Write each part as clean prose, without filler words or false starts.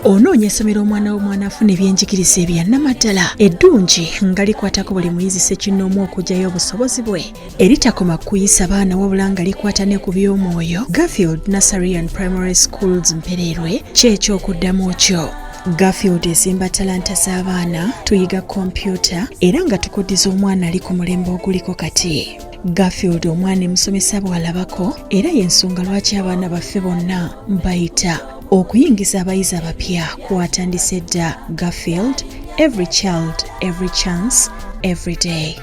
onoonya essomero omwana afuna ebyenjigiriza ebya nnamaddala eddungi nga likwatako buli muyizi ssekinnoomu okuggyayo obusobozi bwe eritakoma kuyisa baana wabula nga likwata ne ku by'omwoyo. Garfield Nursery and Primary Schools Mpererwe ky'ekyokuddamu kyo. Garfield ezimba talanta z'abaana, tuyiga kompyuta era nga tukuddiza omwana ali ku mulembe oguliko kati. Garfield omwana emusomesa bw'alabako era y'ensonga lwaki abaana baffe bonna mbayita okuyingiza abayizi abapya kwatandise dda. Garfield, every child, every chance, every day.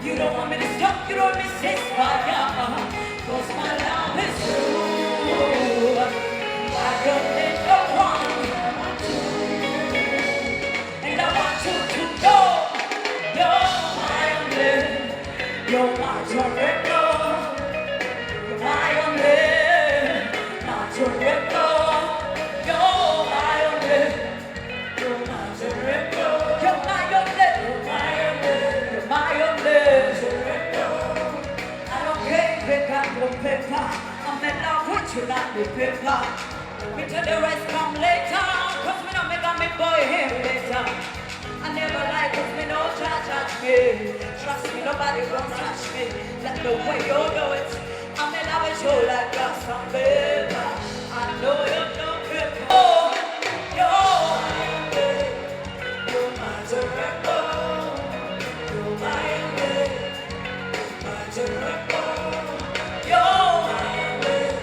You don't want me to stop, you don't want me to say fire. Cause my love is true. I don't need no one. And I want you to know you're my only. You're my director. You're my only. Not director. You're my only. You're my director. You're my only. You're my only. You're my only. I don't care if you got no paper. I'm in love with you, not the paper. Me tell the rest come later. Cause me don't make a me boy here later. I never like cause me no judge me. Trust me, nobody won't touch me. Let the way you do it. I'm in love with you like just some paper. I know you're no paper. Oh, you're my director. You're my director. You're my only.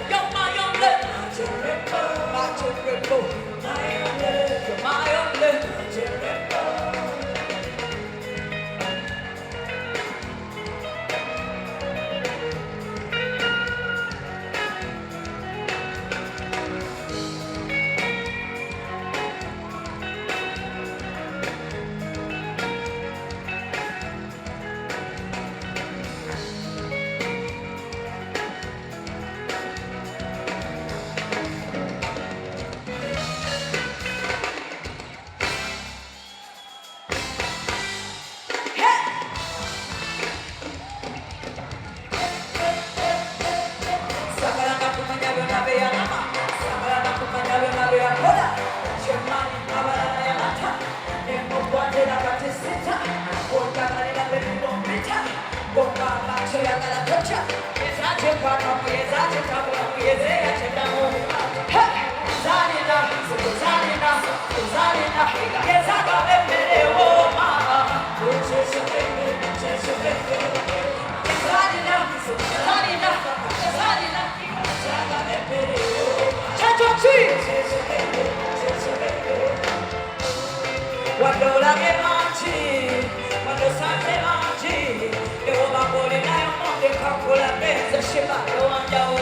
Quando la che mangi, quando sai che mangi, devo vapore in un mondo e calcola pensa, scema, lo andiamo,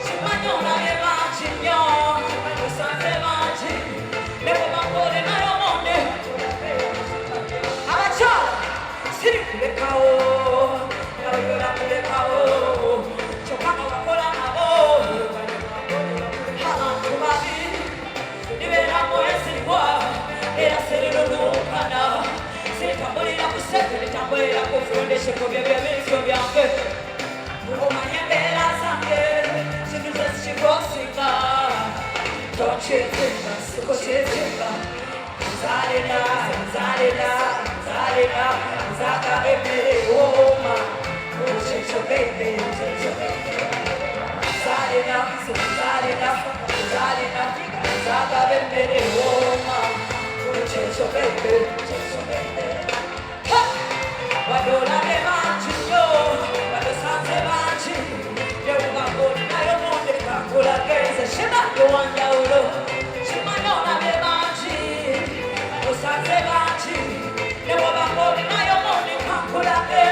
scema non la che mangi, quando sai che mangi, devo vapore in un mondo, abbracciare, si ripule cao, la voglio pure cao, giocando con la navo, diveniamo esseri qua. Era sereno lontana, se le tambole la cosetta, le tambole la confronte, se come abbiamo bianche. Romagna è bella sangue, se tu ci fossi qua. Non c'è tempo, se cos'è tempo. Zalina, zaka bebe, Roma. Non c'è bebe, Zalina, zaka bebe, Roma. Change baby. Quando la che mangi io, quando sanze mangi, io vado in aereo mondo e calcola che se scema io andiamo, scema non la che mangi, quando sanze mangi, io vado in aereo mondo e calcola che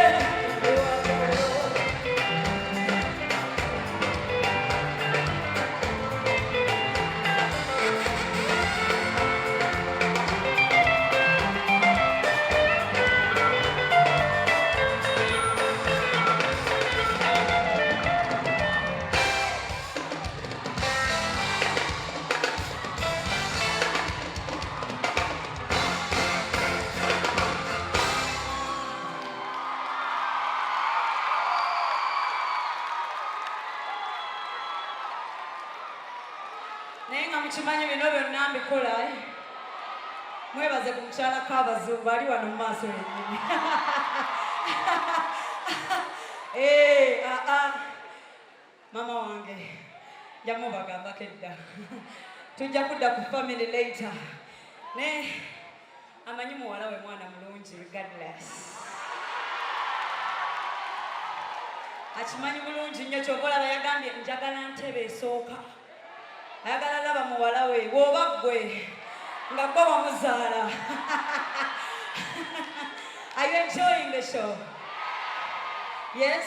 Chimanyi bino byonna mbikola mwebaze ku mukyala k'abazungu ali wano mu maaso yennyini mama wange yamubagambako edda tujja kudda ku family later ne amanyi muwala we mwana mulungi regardless akimanyi bulungi nnyo kyova olaba yagambye njagala ntebe esooka ayagala laba muwala we bw'oba ggwe ngakola muzaala. Are you enjoying the show? Yes?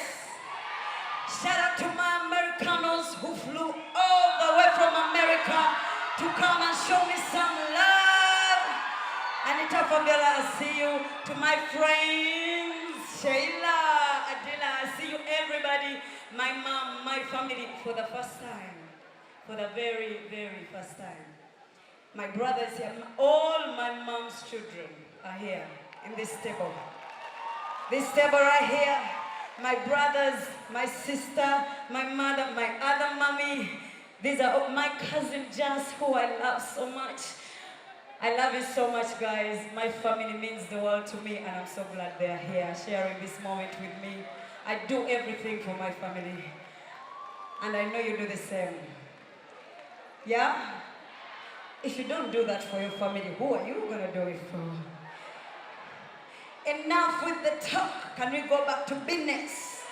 Shout out to my Americanos who flew all the way from America to come and show me some love. Anita Fabiola, I see you. To my friends, Sheila, Adela, I see you, everybody. My mom, my family, for the first time. For the very, very first time. My brothers here, all my mom's children are here in this table. This table right here. My brothers, my sister, my mother, my other mommy. These are my cousin Jess, who I love so much. I love you so much, guys. My family means the world to me, and I'm so glad they're here sharing this moment with me. I do everything for my family, and I know you do the same. Yeah? If you don't do that for your family, who are you gonna do it for? Enough with the talk. Can we go back to business?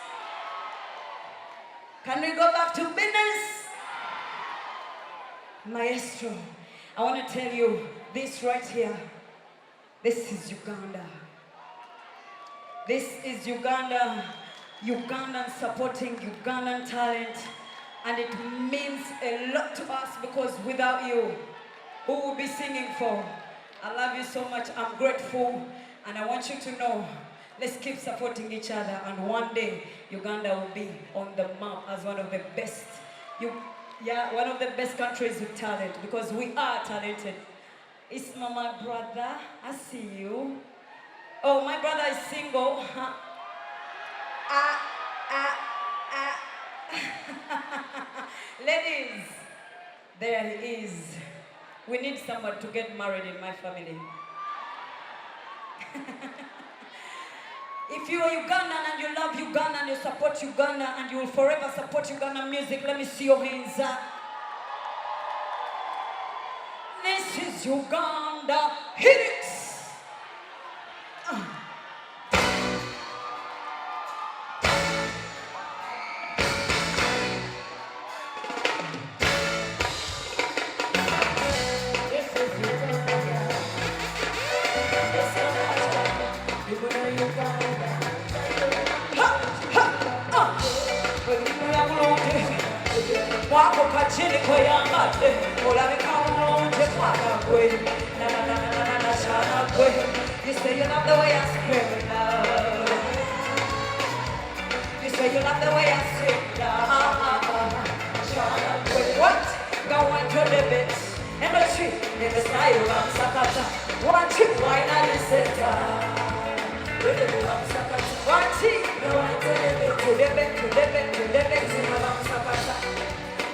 Can we go back to business? Maestro, I want to tell you this right here. This is Uganda. This is Uganda. Ugandan supporting Ugandan talent. And it means a lot to us because without you, who will be singing for? I love you so much. I'm grateful. And I want you to know, let's keep supporting each other. And one day, Uganda will be on the map as one of the best, one of the best countries with talent, because we are talented. It's my brother. I see you. Oh, my brother is single. Ladies, there he is. We need someone to get married in my family. If you are Ugandan and you love Uganda and you support Uganda and you will forever support Ugandan music, let me see your hands up. This is Uganda. Hit it! Wako kachini kwa yamate, olabika ulonje kwaka kwe, na shana kwe. You say you love the way I scream love. You say you love the way I sing love. Shana kwe. What? Go on to the bit, and the tree, in the sky you love sakata. One tree, why not listen to? One tree, go on to the bit, to the bit, to the bit, to the bit, to the sakata.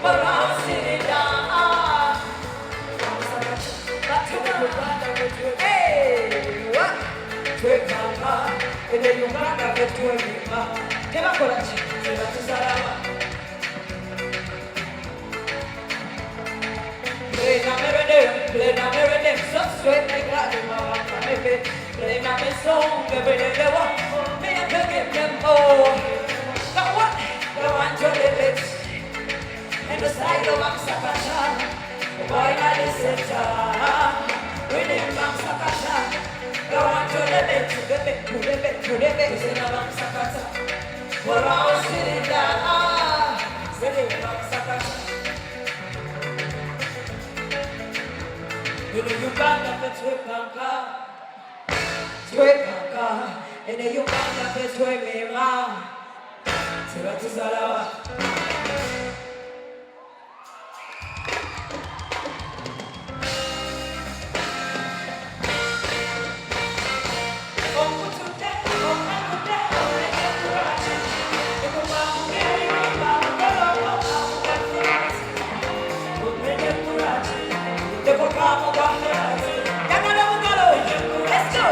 But I'm sitting down. Hey, what? Take my car, and then you got to get to me. Never go to play na mere so sweet, they got him out. Play na me song, every day they want me to give them all. Now what? Go on to the lips. And the side of Mamsakata, why not listen to? With Mamsakata, go on to the bed, to the bed, to the bed, to the bed, in Mamsakata. We're all sitting down, sitting Mamsakata. In the Uganda, it's with Kanka, in the Uganda, it's with me, ma. Tiratizalawa. Let's go!